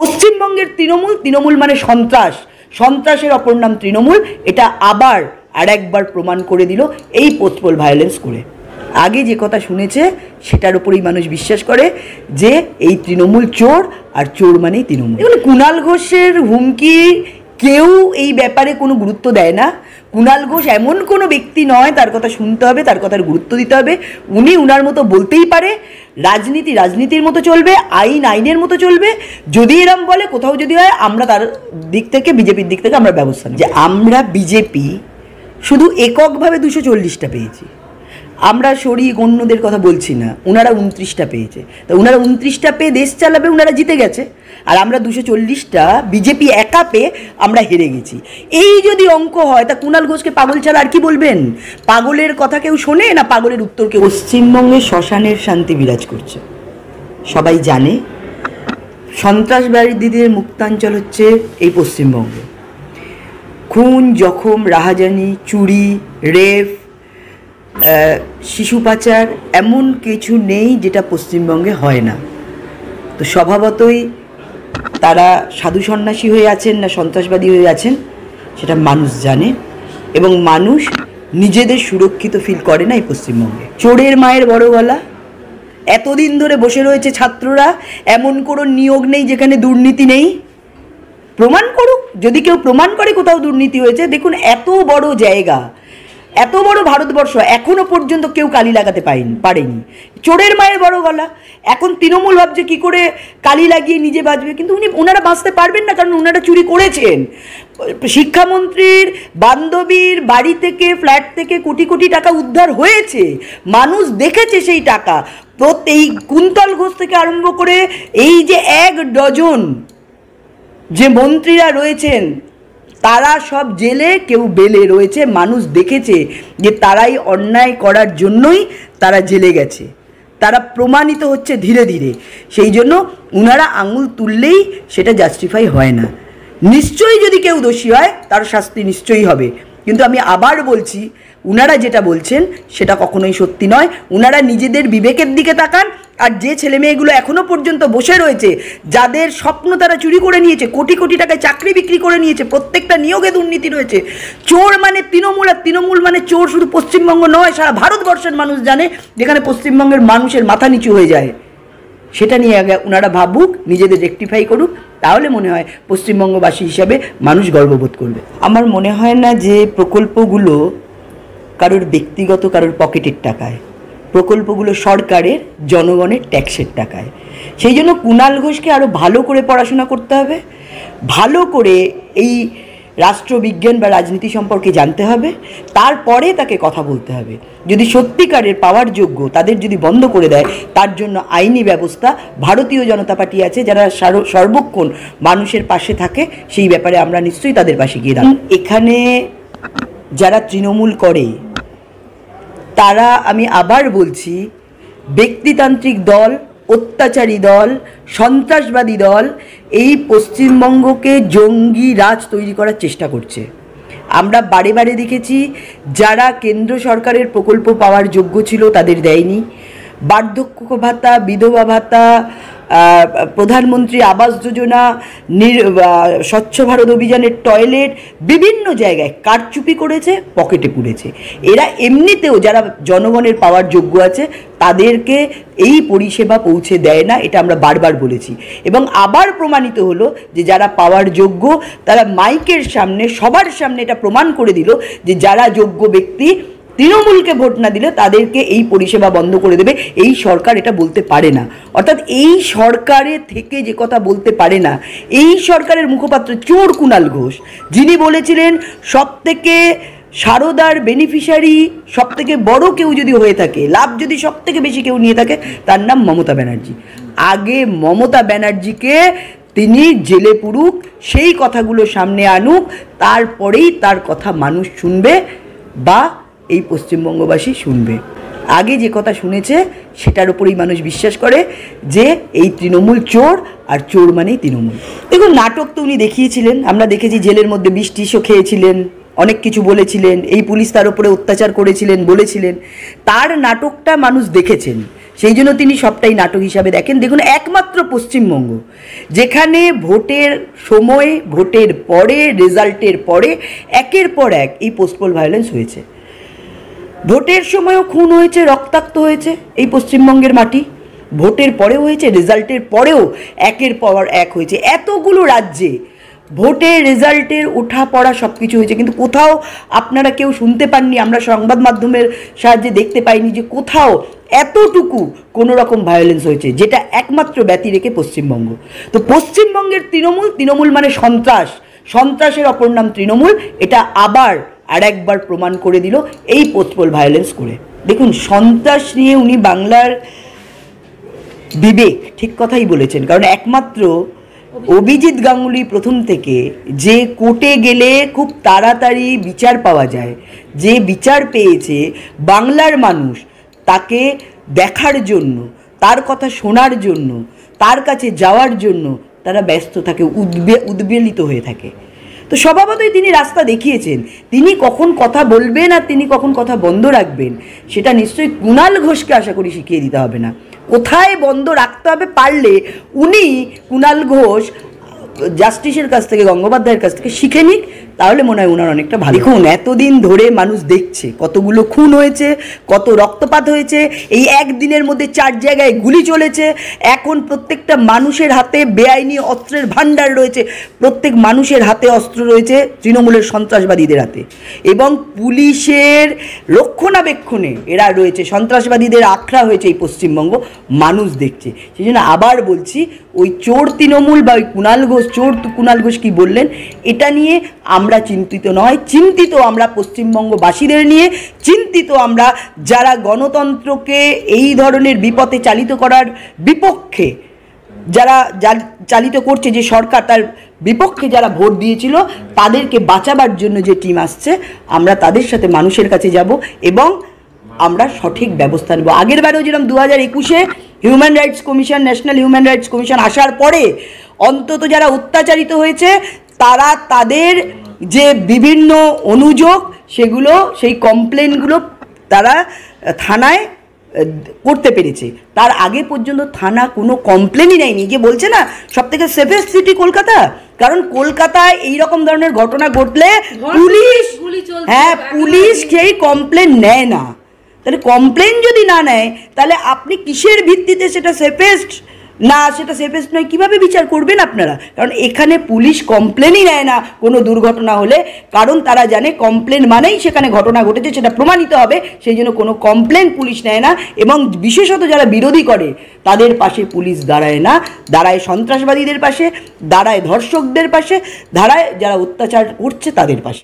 পশ্চিমবঙ্গের তৃণমূল, তৃণমূল মানে সন্ত্রাস, সন্ত্রাসের অপর নাম তৃণমূল। এটা আবার আর একবার প্রমাণ করে দিল এই পোস্টপোল ভায়োলেন্স করে। আগে যে কথা শুনেছে সেটার উপরেই মানুষ বিশ্বাস করে যে এই তৃণমূল চোর, আর চোর মানেই তৃণমূল। এগুলো কুণাল ঘোষের হুমকি কেউ এই ব্যাপারে কোনো গুরুত্ব দেয় না। কুণাল ঘোষ এমন কোনো ব্যক্তি নয় তার কথা শুনতে হবে, তার কথার গুরুত্ব দিতে হবে। উনি উনার মতো বলতেই পারে, রাজনীতি রাজনীতির মতো চলবে, আইন আইনের মতো চলবে। যদি এরম বলে, কোথাও যদি হয়, আমরা তার দিক থেকে, বিজেপির দিক থেকে আমরা ব্যবস্থা নিই। যে আমরা বিজেপি শুধু এককভাবে 240টা পেয়েছি, আমরা সরি গণ্যদের কথা বলছি না, ওনারা 29টা পেয়েছে। তা ওনারা 29টা পেয়ে দেশ চালাবে, ওনারা জিতে গেছে। আর আমরা 240টা বিজেপি একা পেয়ে আমরা হেরে গেছি। এই যদি অঙ্ক হয়, তা কুণাল ঘোষকে পাগল ছাড়া আর কি বলবেন? পাগলের কথা কেউ শোনে না, পাগলের উত্তর কেউ। পশ্চিমবঙ্গে শ্মশানের শান্তি বিরাজ করছে, সবাই জানে। সন্ত্রাসবাদীদের মুক্তাঞ্চল হচ্ছে এই পশ্চিমবঙ্গ। খুন, জখম, রাহাজানি, চুরি, রেপ, শিশু পাচার এমন কিছু নেই যেটা পশ্চিমবঙ্গে হয় না। তো স্বভাবতই তারা সাধু সন্ন্যাসী হয়ে আছেন না সন্ত্রাসবাদী হয়ে আছেন সেটা মানুষ জানে, এবং মানুষ নিজেদের সুরক্ষিত ফিল করে না এই পশ্চিমবঙ্গে। চোরের মায়ের বড় গলা। এতদিন ধরে বসে রয়েছে ছাত্ররা, এমন কোনো নিয়োগ নেই যেখানে দুর্নীতি নেই। প্রমাণ করুক, যদি কেউ প্রমাণ করে কোথাও দুর্নীতি হয়েছে। দেখুন, এত বড় জায়গা, এত বড় ভারতবর্ষ, এখনো পর্যন্ত কেউ কালি লাগাতে পারেনি। চোরের মায়ের বড় গলা। এখন তৃণমূল ভাবছে কি করে কালি লাগিয়ে নিজে বাঁচবে, কিন্তু ওনারা বাঁচতে পারবেন না, কারণ ওনারা চুরি করেছেন। শিক্ষামন্ত্রীর বান্ধবীর বাড়ি থেকে, ফ্ল্যাট থেকে কোটি কোটি টাকা উদ্ধার হয়েছে, মানুষ দেখেছে সেই টাকা। এই কুন্তল ঘোষ থেকে আরম্ভ করে এই যে 1 ডজন যে মন্ত্রীরা রয়েছেন, তারা সব জেলে, কেউ বেলে রয়েছে। মানুষ দেখেছে যে তারাই অন্যায় করার জন্যই তারা জেলে গেছে, তারা প্রমাণিত হচ্ছে ধীরে ধীরে। সেই জন্য ওনারা আঙুল তুললেই সেটা জাস্টিফাই হয় না। নিশ্চয়ই যদি কেউ দোষী হয় তার শাস্তি নিশ্চয়ই হবে, কিন্তু আমি আবার বলছি, ওনারা যেটা বলছেন সেটা কখনোই সত্যি নয়। ওনারা নিজেদের বিবেকের দিকে তাকান। আর যে ছেলে মেয়েগুলো এখনও পর্যন্ত বসে রয়েছে, যাদের স্বপ্ন তারা চুরি করে নিয়েছে, কোটি কোটি টাকায় চাকরি বিক্রি করে নিয়েছে, প্রত্যেকটা নিয়োগে দুর্নীতি রয়েছে। চোর মানে তৃণমূল, আর তৃণমূল মানে চোর শুধু পশ্চিমবঙ্গ নয়, সারা ভারতবর্ষের মানুষ জানে। যেখানে পশ্চিমবঙ্গের মানুষের মাথা নিচু হয়ে যায়, সেটা নিয়ে আগে ওনারা ভাবুক, নিজেদের রেকটিফাই করুক, তাহলে মনে হয় পশ্চিমবঙ্গবাসী হিসাবে মানুষ গর্ববোধ করবে। আমার মনে হয় না যে প্রকল্পগুলো কারোর ব্যক্তিগত, কারোর পকেটের টাকায়। প্রকল্পগুলো সরকারের, জনগণের ট্যাক্সের টাকায়। সেই জন্য কুণাল ঘোষকে আরও ভালো করে পড়াশোনা করতে হবে, ভালো করে এই রাষ্ট্রবিজ্ঞান বা রাজনীতি সম্পর্কে জানতে হবে, তারপরে তাকে কথা বলতে হবে। যদি সত্যিকারের পাওয়ার যোগ্য তাদের যদি বন্ধ করে দেয়, তার জন্য আইনি ব্যবস্থা ভারতীয় জনতা পার্টি আছে, যারা সর্বক্ষণ মানুষের পাশে থাকে। সেই ব্যাপারে আমরা নিশ্চয়ই তাদের পাশে গিয়ে দাঁড়াবো। এখানে যারা তৃণমূল করে তারা, আমি আবার বলছি, ব্যক্তিতান্ত্রিক দল, অত্যাচারী দল, সন্ত্রাসবাদী দল। এই পশ্চিমবঙ্গকে জঙ্গি রাজ তৈরি করার চেষ্টা করছে। আমরা বারে বারে দেখেছি, যারা কেন্দ্র সরকারের প্রকল্প পাওয়ার যোগ্য ছিল তাদের দেয়নি। বার্ধক্য ভাতা, বিধবা ভাতা, প্রধানমন্ত্রী আবাস যোজনা, স্বচ্ছ ভারত অভিযানের টয়লেট, বিভিন্ন জায়গায় কারচুপি করেছে, পকেটে পুড়েছে। এরা এমনিতেও যারা জনগণের পাওয়ার যোগ্য আছে তাদেরকে এই পরিষেবা পৌঁছে দেয় না, এটা আমরা বারবার বলেছি। এবং আবার প্রমাণিত হলো যে যারা পাওয়ার যোগ্য তারা মাইকের সামনে, সবার সামনে এটা প্রমাণ করে দিল যে যারা যোগ্য ব্যক্তি তৃণমূলকে ভোট না দিলে তাদেরকে এই পরিষেবা বন্ধ করে দেবে। এই সরকার এটা বলতে পারে না। অর্থাৎ এই সরকারের থেকে যে কথা বলতে পারে না, এই সরকারের মুখপাত্র চোর কুণাল ঘোষ, যিনি বলেছিলেন সবথেকে সারদার বেনিফিশিয়ারি সবথেকে বড় কেউ যদি হয়ে থাকে, লাভ যদি সবথেকে বেশি কেউ নিয়ে থাকে, তার নাম মমতা ব্যানার্জি। আগে মমতা ব্যানার্জিকে তিনি জেলে পুরুক, সেই কথাগুলো সামনে আনুক, তারপরেই তার কথা মানুষ শুনবে বা এই পশ্চিমবঙ্গবাসী শুনবে। আগে যে কথা শুনেছে সেটার উপরেই মানুষ বিশ্বাস করে যে এই তৃণমূল চোর, আর চোর মানেই তৃণমূল। দেখুন, নাটক তো উনি দেখিয়েছিলেন, আমরা দেখেছি। জেলের মধ্যে বিষ টিষও খেয়েছিলেন, অনেক কিছু বলেছিলেন, এই পুলিশ তার উপরে অত্যাচার করেছিলেন বলেছিলেন। তার নাটকটা মানুষ দেখেছেন। সেই জন্য তিনি সবটাই নাটক হিসাবে দেখেন। দেখুন, একমাত্র পশ্চিমবঙ্গ যেখানে ভোটের সময়, ভোটের পরে, রেজাল্টের পরে একের পর এক এই পোস্টপোল ভায়োলেন্স হয়েছে। ভোটের সময়ও খুন হয়েছে, রক্তাক্ত হয়েছে এই পশ্চিমবঙ্গের মাটি, ভোটের পরেও হয়েছে, রেজাল্টের পরেও একের পর এক হয়েছে। এতগুলো রাজ্যে ভোটের রেজাল্টের ওঠা পড়া সব কিছু হয়েছে, কিন্তু কোথাও আপনারা কেউ শুনতে পাননি, আমরা সংবাদ মাধ্যমের সাহায্যে দেখতে পাইনি যে কোথাও এতটুকু কোনো রকম ভায়োলেন্স হয়েছে, যেটা একমাত্র ব্যতি রেখে পশ্চিমবঙ্গ। তো পশ্চিমবঙ্গের তৃণমূল মানে সন্ত্রাস, সন্ত্রাসের অপর নাম তৃণমূল, এটা আবার আর একবার প্রমাণ করে দিল এই পোস্টপোল ভায়োলেন্স করে। দেখুন, সন্ত্রাস নিয়ে উনি বাংলার বিবেক, ঠিক কথাই বলেছেন, কারণ একমাত্র অভিজিৎ গাঙ্গুলি প্রথম থেকে যে কোর্টে গেলে খুব তাড়াতাড়ি বিচার পাওয়া যায়, যে বিচার পেয়েছে, বাংলার মানুষ তাকে দেখার জন্য, তার কথা শোনার জন্য, তার কাছে যাওয়ার জন্য তারা ব্যস্ত থাকে, উদ্বেলিত হয়ে থাকে। তো স্বভাবতই তিনি রাস্তা দেখিয়েছেন। তিনি কখন কথা বলবেন আর তিনি কখন কথা বন্ধ রাখবেন সেটা নিশ্চয়ই কুণাল ঘোষকে আশা করি শিখিয়ে দিতে হবে না। কোথায় বন্ধ রাখতে হবে পারলে উনি, কুণাল ঘোষ, জাস্টিসের কাছ থেকে, গঙ্গোপাধ্যায়ের কাছ থেকে শিখে নিক, তাহলে মনে হয় ওনার অনেকটা ভালো। দেখুন, এতদিন ধরে মানুষ দেখছে কতগুলো খুন হয়েছে, কত রক্তপাত হয়েছে, এই একদিনের মধ্যে 4 জায়গায় গুলি চলেছে, এখন প্রত্যেকটা মানুষের হাতে বেআইনি অস্ত্রের ভাণ্ডার রয়েছে, প্রত্যেক মানুষের হাতে অস্ত্র রয়েছে তৃণমূলের সন্ত্রাসবাদীদের হাতে, এবং পুলিশের রক্ষণাবেক্ষণে এরা রয়েছে, সন্ত্রাসবাদীদের আখড়া হয়েছে এই পশ্চিমবঙ্গ, মানুষ দেখছে। সেই জন্য আবার বলছি, ওই চোর তৃণমূল বা ওই কুণাল ঘোষ, চোর কুণাল ঘোষ কী বললেন এটা নিয়ে আমরা চিন্তিত নয়, চিন্তিত আমরা পশ্চিমবঙ্গবাসীদের নিয়ে, চিন্তিত আমরা যারা গণতন্ত্রকে এই ধরনের বিপথে চালিত করার বিপক্ষে, যারা চালিত করছে, যে সরকার তার বিপক্ষে যারা ভোট দিয়েছিল তাদেরকে বাঁচাবার জন্য যে টিম আসছে, আমরা তাদের সাথে মানুষের কাছে যাব এবং আমরা সঠিক ব্যবস্থা নেব। আগের বারেও যেরকম 2021-এ human rights commission, national human rights commission আসার পরে অন্তত যারা অত্যাচারিত হয়েছে তারা তাদের যে বিভিন্ন অনুযোগ, সেগুলো, সেই কমপ্লেনগুলো তারা থানায় করতে পেরেছে। তার আগে পর্যন্ত থানা কোনো কমপ্লেনই নেয়নি। যে বলছে না সবথেকে সেফেস্ট সিটি কলকাতা, কারণ কলকাতায় এইরকম ধরনের ঘটনা ঘটলে পুলিশ সেই কমপ্লেন নেয় না। তাহলে কমপ্লেন যদি না নেয় তাহলে আপনি কিসের ভিত্তিতে সেটা সেফেস্ট না, সেটা সেফেস্ট নয় কীভাবে বিচার করবেন আপনারা? কারণ এখানে পুলিশ কমপ্লেনই নেয় না কোনো দুর্ঘটনা হলে, কারণ তারা জানে কমপ্লেন মানেই সেখানে ঘটনা ঘটেছে, সেটা প্রমাণিত হবে। সেই জন্য কোনো কমপ্লেন পুলিশ নেয় না, এবং বিশেষত যারা বিরোধী করে তাদের পাশে পুলিশ দাঁড়ায় না, দাঁড়ায় সন্ত্রাসবাদীদের পাশে, দাঁড়ায় ধর্ষকদের পাশে, দাঁড়ায় যারা অত্যাচার করছে তাদের পাশে।